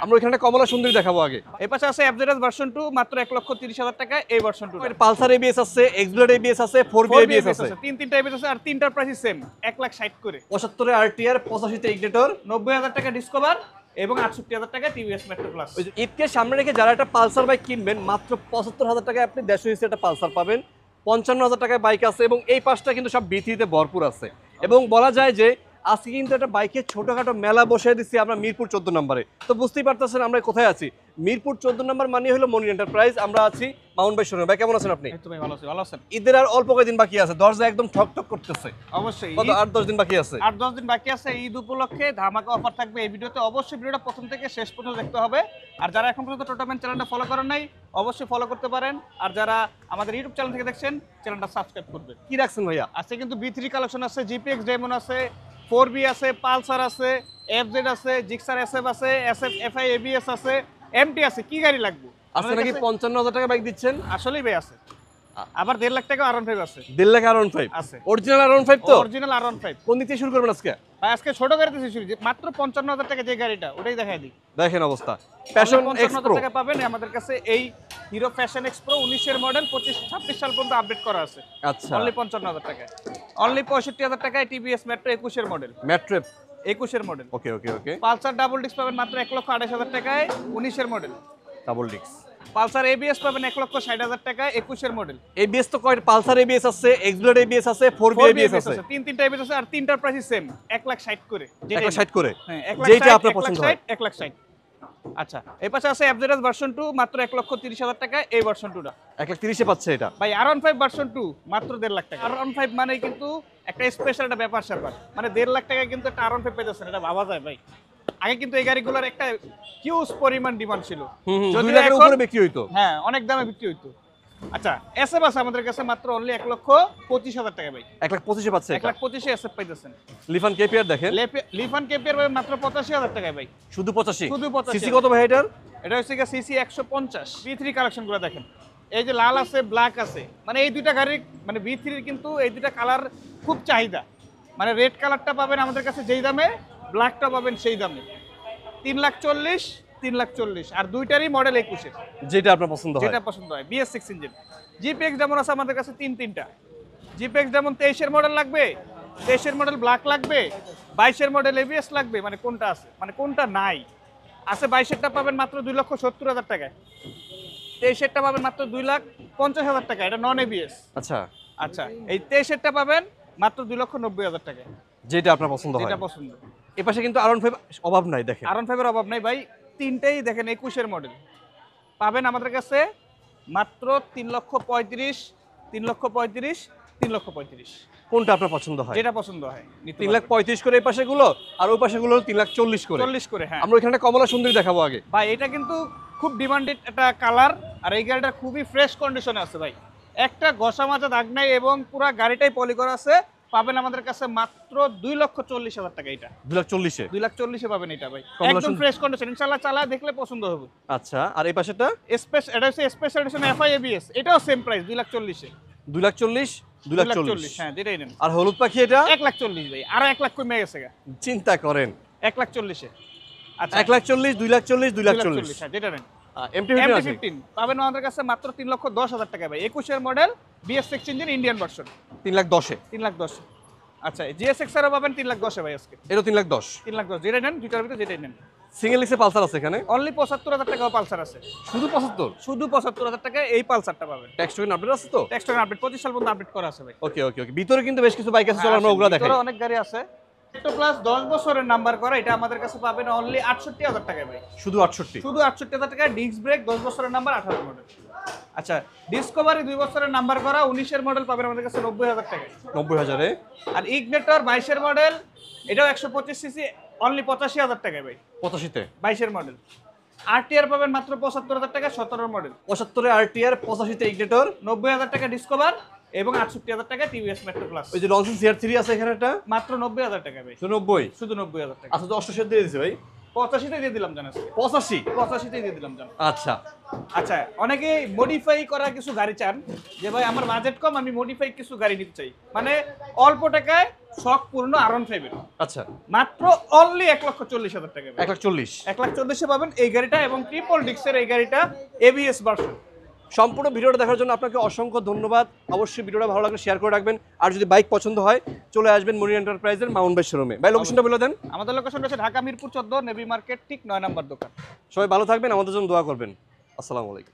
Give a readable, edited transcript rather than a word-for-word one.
আমরা এখানে কমলা সুন্দরী দেখাবো আগে। এই পাশে আছে এফজেডএস ভার্সন 2 মাত্র 1,30,000 টাকা এই ভার্সন 2 পালসার এবিএস আছে, এক্সব্লেড এবিএস আছে, 4বি এবিএস আছে। তিনটা এবিএস আছে আর তিনটার প্রাইস সেম 1,60,000 করে। 75 এ আরটিআর, 85 তে ইগনিটর, 90,000 টাকা ডিসকভার এবং 68,000 টাকা টিভিএস মেট্রো প্লাস। ওই যে ঈদকে সামনে রেখে যারা একটা পালসার বাইক কিনবেন মাত্র 75,000 টাকায় আপনি 150 সিসি একটা পালসার পাবেন। 55,000 টাকায় বাইক আছে এবং এই পাশটা কিন্তু সব বিথিতে ভরপুর আছে। এবং বলা যায় যে আজকে কিন্তু একটা বাইকের ছোটখাটো মেলা বসিয়ে দিচ্ছি আমরা মিরপুর 14 নম্বরে। তো বুঝতেই পারতেছেন আমরা কোথায় আছি। মিরপুর 14 নম্বর মানে হলো মনির এন্টারপ্রাইজ। আমরা আছি মাউন্ট ভাই শোরুমে। ভাই কেমন আছেন আপনি? তুমি ভালো আছো? ভালো আছেন? ঈদের আর অল্প কয়েকদিন বাকি আছে, দরজা একদম ঠকঠক করতেছে। অবশ্যই কত 8-10 দিন বাকি আছে। 8-10 দিন বাকি আছে। ঈদ উপলক্ষে ধামাকা অফার থাকবে এই ভিডিওতে। অবশ্যই ভিডিওটা প্রথম থেকে শেষ পর্যন্ত দেখতে হবে। আর যারা এখন পর্যন্ত টোটামেন চ্যানেলটা ফলো করেন নাই অবশ্যই ফলো করতে পারেন। আর যারা আমাদের ইউটিউব চ্যানেল থেকে দেখছেন চ্যানেলটা সাবস্ক্রাইব করবেন। কি রাখছেন ভাইয়া? আজকে কিন্তু B3 কালেকশন আছে, জিপিএক্স ডায়মন্ড আছে, 4বি আছে, পালসার আছে, এফজেড আছে, জিক্সার এসএফ আছে, এসএফ এফআই এবিএস আছে, এমটি আছে। কি গাড়ি লাগবে? আজকে নাকি 55,000 টাকা বাইক দিচ্ছেন? আসলেই ভাই আছে। আবার 1.5 লাখ টাকা R15 আছে। 1.5 লাখ R15 আছে। অরিজিনাল R15 তো? Original R15। কোন দিক থেকে শুরু করবেন আজকে? ভাই আজকে ছোট গাড়িতে শুরু, মাত্র 55,000 টাকা যে গাড়িটা ওটাই দেখাই দিই। দেখেন অবস্থা। ফ্যাশন 55,000 টাকা পাবেন আমাদের কাছে এই হিরো ফ্যাশন এক্স প্রো 19 এর মডেল 25-26 সাল পর্যন্ত আপডেট করা আছে। আচ্ছা। অনলি 55,000 টাকায়। অনলি 65,000 টাকায় টিভিএস মেট্রো 21 এর মডেল। মেট্রো 21 এর মডেল। ওকে ওকে ওকে। পালসার ডাবল ডিস্ক পাবেন মাত্র 1,28,000 টাকায় 19 এর model. Double disc. Pulsar ABS পাবেন 1,60,000 টাকায় 21 এর মডেল। এবিএস তো কয়? পালসার এবিএস আছে, এক্সব্লেড এবিএস আছে, 4বি এবিএস আছে। তিনটা এবিএস আছে আর তিনটার প্রাইস সেম 1,60,000 করে। 160 করে। হ্যাঁ, যেটা আপনার পছন্দ হয়। 1,60,000। আচ্ছা, এই পাশে আছে এফজেডএস ভার্সন 2 মাত্র 1,30,000 টাকায় এই ভার্সন 2টা। 1,30,000 এ পাচ্ছে এটা। ভাই R15 ভার্সন 2 মাত্র 1.5 লাখ টাকা। R15 মানে কিন্তু একটা স্পেশাল একটা ব্যাপার স্যাপার। মানে 1.5 লাখ টাকায় কিন্তু একটা R15 পেয়েছেন, এটা ভাবা যায় ভাই। আগে কিন্তু এই গাড়িগুলোর একটা হিউজ পরিমাণ ডিমান্ড ছিল। 2 লাখের উপরে বিক্রি হইতো। হ্যাঁ, অনেক দামে বিক্রি হইতো। আচ্ছা, এসএফ আছে আমাদের কাছে মাত্র অনলি 1,25,000 টাকা ভাই। 1,25,000 এ পাচ্ছে এটা। 1,25,000 এসএফ পাইতেছেন। লিফান কেপিআর দেখেন। লিফান কেপিআর ভাই মাত্র 85,000 টাকায় ভাই। শুধু 85। শুধু 85। সিসি কত ভাই এটার? এটা হচ্ছে কি সিসি 150। B3 কালেকশনগুলো দেখেন। এই যে লাল আছে, ব্ল্যাক আছে। মানে এই দুইটা গাড়ির মানে B3 এর কিন্তু এই দুইটা কালার খুব চাহিদা। মানে রেড কালারটা পাবেন আমাদের কাছে যেই দামে, ব্ল্যাকটা পাবেন সেই দামে। 3,40,000, 3,40,000 আর দুইটারই মডেল 21 এর। যেটা আপনার পছন্দ হয়। যেটা পছন্দ হয়। BS6 engine. জিপিএক্স ডায়মন্ড আছে আমাদের কাছে তিনটা। জিপিএক্স ডায়মন্ড 23 এর মডেল লাগবে, 23 এর মডেল ব্ল্যাক লাগবে, 22 এর মডেল এবিএস লাগবে। মানে কোনটা আছে? মানে কোনটা নাই? আছে 22 এরটা পাবেন মাত্র 2,70,000 টাকায়। 23 এরটা পাবেন মাত্র 2,50,000 টাকা। এটা নন এবিএস। আচ্ছা। আচ্ছা, এই 23 এরটা পাবেন মাত্র 2,90,000 টাকায়। যেটা আপনার পছন্দ হয়। যেটা পছন্দ। এই পাশে কিন্তু R15 অভাব নাই দেখেন। R15 এর অভাব নাই ভাই। তিনটেই দেখেন 21 এর মডেল। পাবেন আমাদের কাছে মাত্র 3,35,000, 3,35,000, 3,35,000। কোনটা আপনার পছন্দ হয়? যেটা পছন্দ হয়। 3,35,000 করে এই পাশেগুলো আর ওই পাশেগুলো হলো 3,40,000 করে। 40 করে। হ্যাঁ। আমরা এখানে কমলা সুন্দরী দেখাবো আগে। ভাই এটা কিন্তু খুব ডিমান্ডেড একটা কালার আর এই গাড়িটা খুবই ফ্রেশ কন্ডিশনে আছে ভাই। একটা ঘষা মাজা দাগ নাই এবং পুরো গাড়িটাই পলি করা আছে। পাবেন আমাদের কাছে মাত্র 2,40,000 টাকা। এটা 2,40,000 2,40,000 এ পাবেন এটা ভাই। কমলা একদম ফ্রেশ কন্ডিশন। ইনশাআল্লাহ চালায় দেখলে পছন্দ হবে। আচ্ছা, আর এই পাশেটা? এটা হচ্ছে স্পেশাল এডিশন এফআই এবিএস। এটাও সেম প্রাইস 2,40,000 এ। 2,40,000, 2,40,000। হ্যাঁ, যেটাই নেন। আর হলুদ পাখি এটা? 1,40,000 ভাই। আরো 1 লাখ কমে গেছে গা। চিন্তা করেন। 1,40,000 এ। আচ্ছা, 1,40,000, 2,40,000, 2,40,000। হ্যাঁ, যেটা নেন। MT-15 পাবেন আমাদের কাছে মাত্র 3,10,000 টাকা ভাই। 21 এর model, BS6 engine, Indian version. 3,10,000 এ। 3,10,000। আচ্ছা, GSX এরও পাবেন 3,10,000 ভাই আজকে। এরও 3,10,000। 3,10,000 যেটা নেন, দুইটার ভিতরে যেটাই নেন। সিঙ্গেল এক্সে পালসার আছে এখানে? অনলি 75,000 টাকা পালসার আছে। শুধু 75? শুধু 75,000 টাকায় এই পালসারটা পাবেন। ট্যাক্স টোকেন আপডেট আছে তো? ট্যাক্স টোকেন আপডেট 25 সাল পর্যন্ত আপডেট করা আছে ভাই। ওকে ওকে ওকে। ভিতরে কিন্তু বেশ কিছু বাইক আছে, চলো আমরা ওগুলো দেখাই। ভিতরে অনেক গাড়ি আছে। মেট্রো প্লাস 10 বছরের নাম্বার করা, এটা আমাদের কাছে পাবেন অনলি 68,000 টাকায় ভাই। শুধু 68? শুধু 68,000 টাকায়। ডিস্ক ব্রেক 10 বছরের নাম্বার, 18 মডেল। আচ্ছা, ডিসকভারি 2 বছরের নাম্বার করা 19 এর মডেল পাবেন আমাদের কাছে 90,000 টাকায়। 90,000 এ। আর ইগনিটর 22 এর মডেল, এটাও 125 সিসি, অনলি 85,000 টাকায় ভাই। 85 তে? 22 এর মডেল। আরটিআর পাবেন মাত্র 75,000 টাকা, 17 মডেল। 75 এ আরটিআর, 85 তে ইগনিটর, 90,000 টাকা ডিসকভার এবং 68,000 টাকা টিভিএস মেট্রো প্লাস। ওই যে লঞ্চেন CR3 আছে এখানে একটা মাত্র 90,000 টাকা ভাই। 90? শুধু 90,000 টাকা। আচ্ছা, তো 88 দিয়ে দিয়েছে ভাই। 85 দিয়ে দিলাম জানাস 85 দিয়ে দিলাম জান। আচ্ছা আচ্ছা, অনেকে মডিফাই করা কিছু গাড়ি চান যে ভাই আমার বাজেট কম, আমি মডিফাই কিছু গাড়ি নিতে চাই, মানে অল্প টাকায় শখ পূর্ণ R15 এর আচ্ছা মাত্র অনলি 1,40,000 টাকা 1,40,000 1,40,000 পাবেন এই গাড়িটা, এবং ট্রিপল ডিক্সের এই গাড়িটা ABS ভার্সন। সম্পূর্ণ ভিডিওটা দেখার জন্য আপনাকে অসংখ্য ধন্যবাদ। অবশ্যই ভিডিওটা ভালো লাগলে শেয়ার করে রাখবেন, আর যদি বাইক পছন্দ হয় চলে আসবেন মনির এন্টারপ্রাইজের মাউন্ট বাই শোরুমে। ভাই লোকেশনটা বলে দেন। আমাদের লোকেশন হচ্ছে ঢাকা মিরপুর 14 নেভি মার্কেট, ঠিক 9 নম্বর দোকান। সবাই ভালো থাকবেন, আমাদের জন্য দোয়া করবেন। আসসালামু আলাইকুম।